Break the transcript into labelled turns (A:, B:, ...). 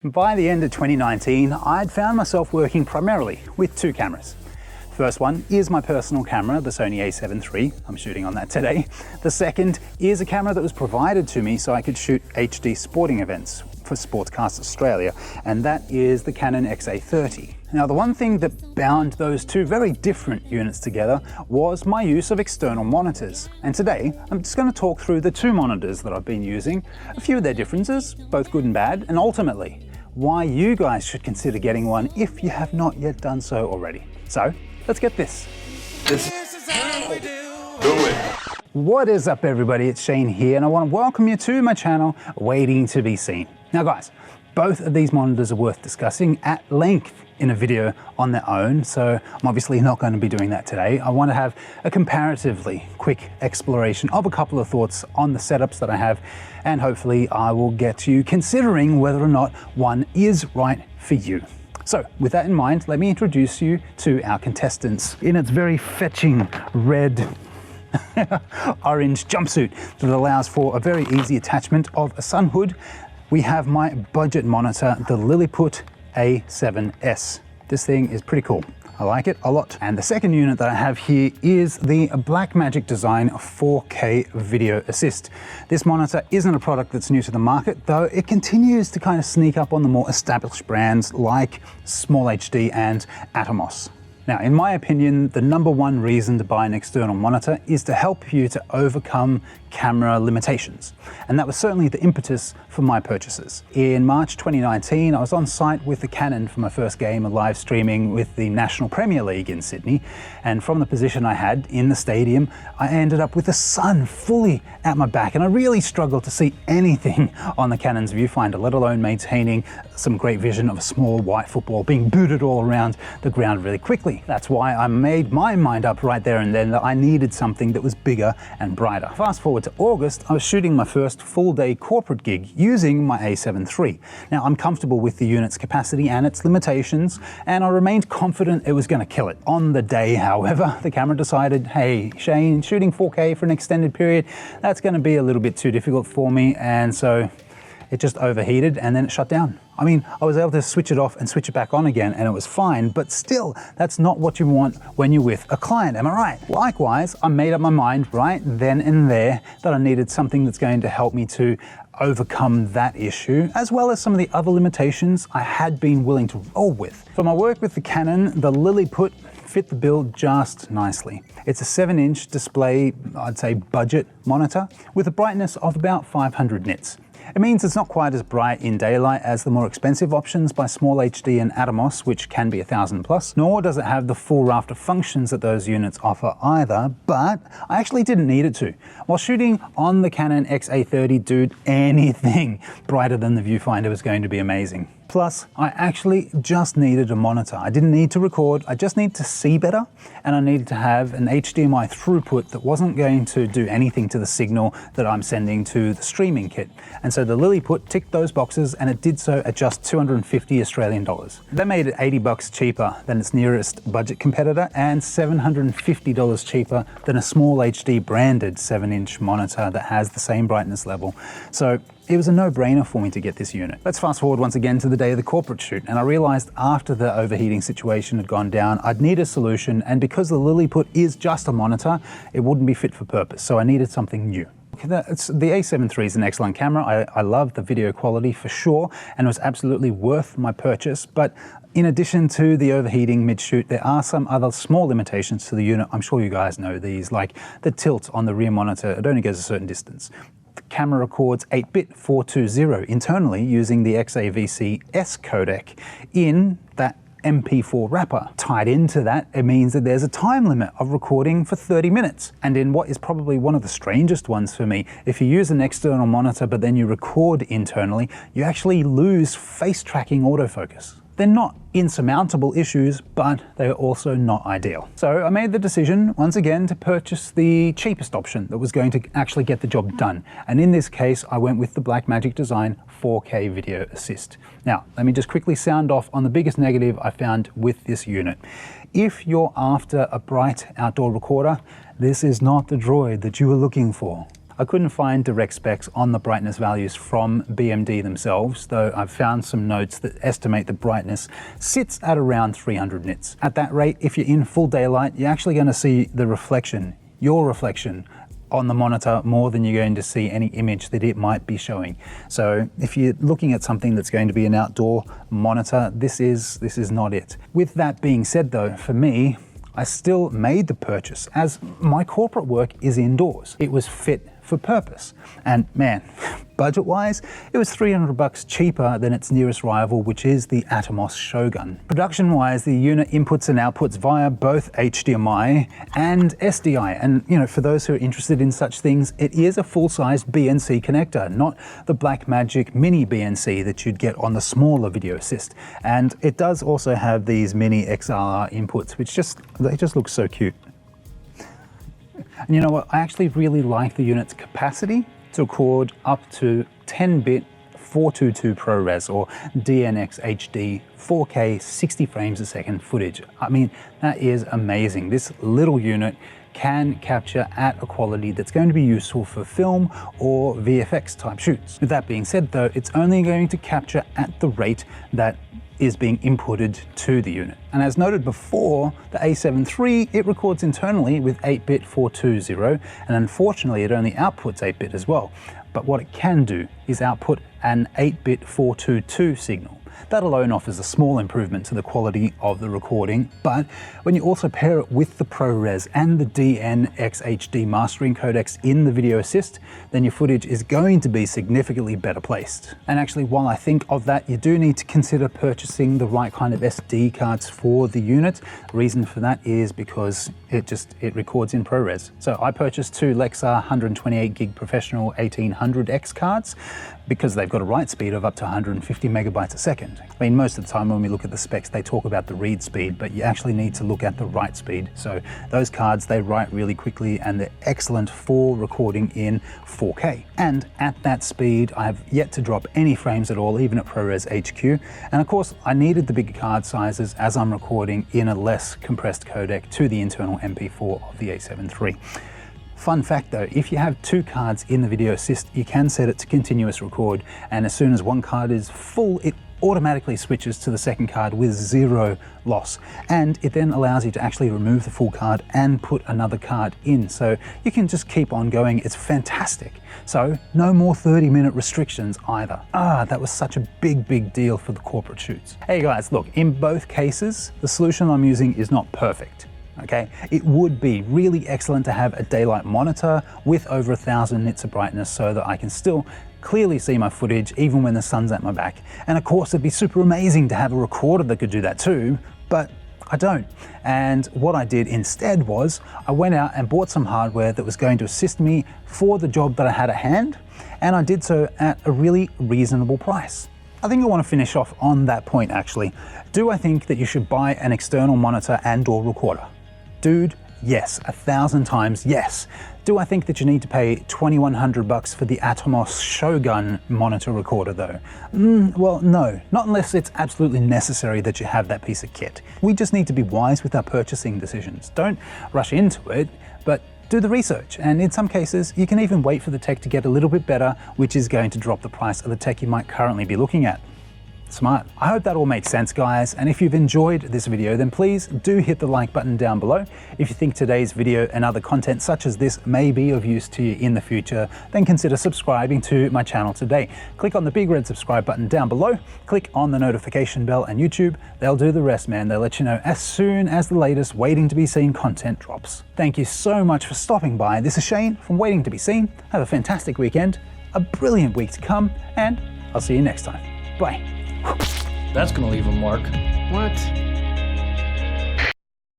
A: By the end of 2019, I'd found myself working primarily with two cameras. The first one is my personal camera, the SONY A7 III. I'm shooting on that today. The second is a camera that was provided to me so I could shoot HD sporting events for Sportscast Australia, and that is the Canon XA30. Now, the one thing that bound those two very different units together was my use of external monitors. And today, I'm just going to talk through the two monitors that I've been using, a few of their differences, both good and bad, and ultimately, why you guys should consider getting one if you have not yet done so already. So, let's get this.
B: This is how we do it.
A: What is up, everybody? It's Shane here, and I want to welcome you to my channel, Waiting to Be Seen. Now guys, both of these monitors are worth discussing at length in a video on their own, so I'm obviously not going to be doing that today. I want to have a comparatively quick exploration of a couple of thoughts on the setups that I have, and hopefully I will get you considering whether or not one is right for you. So with that in mind, let me introduce you to our contestants in its very fetching red orange jumpsuit that allows for a very easy attachment of a sun hood. We have my budget monitor, the Lilliput A7S. This thing is pretty cool. I like it a lot. And the second unit that I have here is the Blackmagic Design 4K Video Assist. This monitor isn't a product that's new to the market, though it continues to kind of sneak up on the more established brands like Small HD and Atomos. Now, in my opinion, the number one reason to buy an external monitor is to help you to overcome camera limitations. And that was certainly the impetus for my purchases. In March 2019, I was on site with the Canon for my first game of live streaming with the National Premier League in Sydney. And from the position I had in the stadium, I ended up with the sun fully at my back. And I really struggled to see anything on the Canon's viewfinder, let alone maintaining some great vision of a small white football being booted all around the ground really quickly. That's why I made my mind up right there and then that I needed something that was bigger and brighter. Fast forward to August, I was shooting my first full-day corporate gig using my A7 III. Now, I'm comfortable with the unit's capacity and its limitations, and I remained confident it was going to kill it. On the day, however, the camera decided, hey, Shane, shooting 4K for an extended period, that's going to be a little bit too difficult for me, and so it just overheated and then it shut down. I mean, I was able to switch it off and switch it back on again and it was fine, but still, that's not what you want when you're with a client, am I right? Likewise, I made up my mind right then and there that I needed something that's going to help me to overcome that issue, as well as some of the other limitations I had been willing to roll with. For my work with the Canon, the Lilliput fit the bill just nicely. It's a 7-inch display, I'd say budget monitor, with a brightness of about 500 nits. It means it's not quite as bright in daylight as the more expensive options by Small HD and Atomos, which can be 1,000 plus, nor does it have the full raft of functions that those units offer either, but I actually didn't need it to. While shooting on the Canon XA30, dude, anything brighter than the viewfinder was going to be amazing. Plus, I actually just needed a monitor. I didn't need to record, I just needed to see better, and I needed to have an HDMI throughput that wasn't going to do anything to the signal that I'm sending to the streaming kit. And so the Lilliput ticked those boxes, and it did so at just 250 Australian dollars. That made it 80 bucks cheaper than its nearest budget competitor, and $750 cheaper than a Small HD branded 7-inch monitor that has the same brightness level. So it was a no-brainer for me to get this unit. Let's fast forward once again to the day of the corporate shoot, and I realized after the overheating situation had gone down, I'd need a solution, and because the Lilliput is just a monitor, it wouldn't be fit for purpose, so I needed something new. The A7 III is an excellent camera. I love the video quality for sure, and it was absolutely worth my purchase, but in addition to the overheating mid-shoot, there are some other small limitations to the unit. I'm sure you guys know these, like the tilt on the rear monitor. It only goes a certain distance. The camera records 8-bit 420 internally using the XAVC S codec in that MP4 wrapper. Tied into that, it means that there's a time limit of recording for 30 minutes. And in what is probably one of the strangest ones for me, if you use an external monitor but then you record internally, you actually lose face tracking autofocus. They're not insurmountable issues, but they're also not ideal. So I made the decision once again to purchase the cheapest option that was going to actually get the job done. And in this case, I went with the Blackmagic Design 4K Video Assist. Now, let me just quickly sound off on the biggest negative I found with this unit. If you're after a bright outdoor recorder, this is not the droid that you were looking for. I couldn't find direct specs on the brightness values from BMD themselves, though I've found some notes that estimate the brightness sits at around 300 nits. At that rate, if you're in full daylight, you're actually going to see the reflection, your reflection, on the monitor more than you're going to see any image that it might be showing. So if you're looking at something that's going to be an outdoor monitor, this is not it. With that being said though, for me, I still made the purchase as my corporate work is indoors. It was fit for purpose. And man, budget-wise, it was $300 cheaper than its nearest rival, which is the Atomos Shogun. Production-wise, the unit inputs and outputs via both HDMI and SDI. And you know, for those who are interested in such things, it is a full-size BNC connector, not the Blackmagic mini BNC that you'd get on the smaller Video Assist. And it does also have these mini XLR inputs, which they just look so cute. And you know what, I actually really like the unit's capacity to record up to 10-bit 422 ProRes or DNx HD 4K 60 frames a second footage. I mean, that is amazing. This little unit can capture at a quality that's going to be useful for film or VFX type shoots. With that being said though, it's only going to capture at the rate that is being inputted to the unit. And as noted before, the A7iii, it records internally with 8-bit 420, and unfortunately it only outputs 8-bit as well. But what it can do is output an 8-bit 422 signal. That alone offers a small improvement to the quality of the recording, but when you also pair it with the ProRes and the DNx HD mastering codecs in the Video Assist, then your footage is going to be significantly better placed. And actually, while I think of that, you do need to consider purchasing the right kind of SD cards for the unit. The reason for that is because it records in ProRes. So I purchased two Lexar 128GB Professional 1800X cards because they've got a write speed of up to 150 megabytes a second. I mean, most of the time when we look at the specs, they talk about the read speed, but you actually need to look at the write speed. So those cards, they write really quickly and they're excellent for recording in 4K. And at that speed, I have yet to drop any frames at all, even at ProRes HQ. And of course, I needed the bigger card sizes as I'm recording in a less compressed codec to the internal MP4 of the A7iii. Fun fact though, if you have two cards in the Video Assist, you can set it to continuous record, and as soon as one card is full, it automatically switches to the second card with zero loss. And it then allows you to actually remove the full card and put another card in. So you can just keep on going. It's fantastic. So no more 30-minute restrictions either. That was such a big deal for the corporate shoots. Hey guys, look, in both cases, the solution I'm using is not perfect. Okay, it would be really excellent to have a daylight monitor with over 1000 nits of brightness so that I can still clearly see my footage even when the sun's at my back. And of course, it'd be super amazing to have a recorder that could do that too, but I don't. And what I did instead was I went out and bought some hardware that was going to assist me for the job that I had at hand, and I did so at a really reasonable price. I think I want to finish off on that point actually. Do I think that you should buy an external monitor and/or recorder? Dude, yes, 1,000 times yes. Do I think that you need to pay $2,100 for the Atomos Shogun monitor recorder though? Well, no, not unless it's absolutely necessary that you have that piece of kit. We just need to be wise with our purchasing decisions. Don't rush into it, but do the research. And in some cases, you can even wait for the tech to get a little bit better, which is going to drop the price of the tech you might currently be looking at. Smart. I hope that all made sense, guys, and if you've enjoyed this video, then please do hit the like button down below. If you think today's video and other content such as this may be of use to you in the future, then consider subscribing to my channel today. Click on the big red subscribe button down below, click on the notification bell, and YouTube, they'll do the rest, man. They'll let you know as soon as the latest waiting to be seen content drops. Thank you so much for stopping by. This is Shane from Waiting to be Seen. Have a fantastic weekend, a brilliant week to come, and I'll see you next time. Bye.
C: That's gonna leave a mark.
B: What?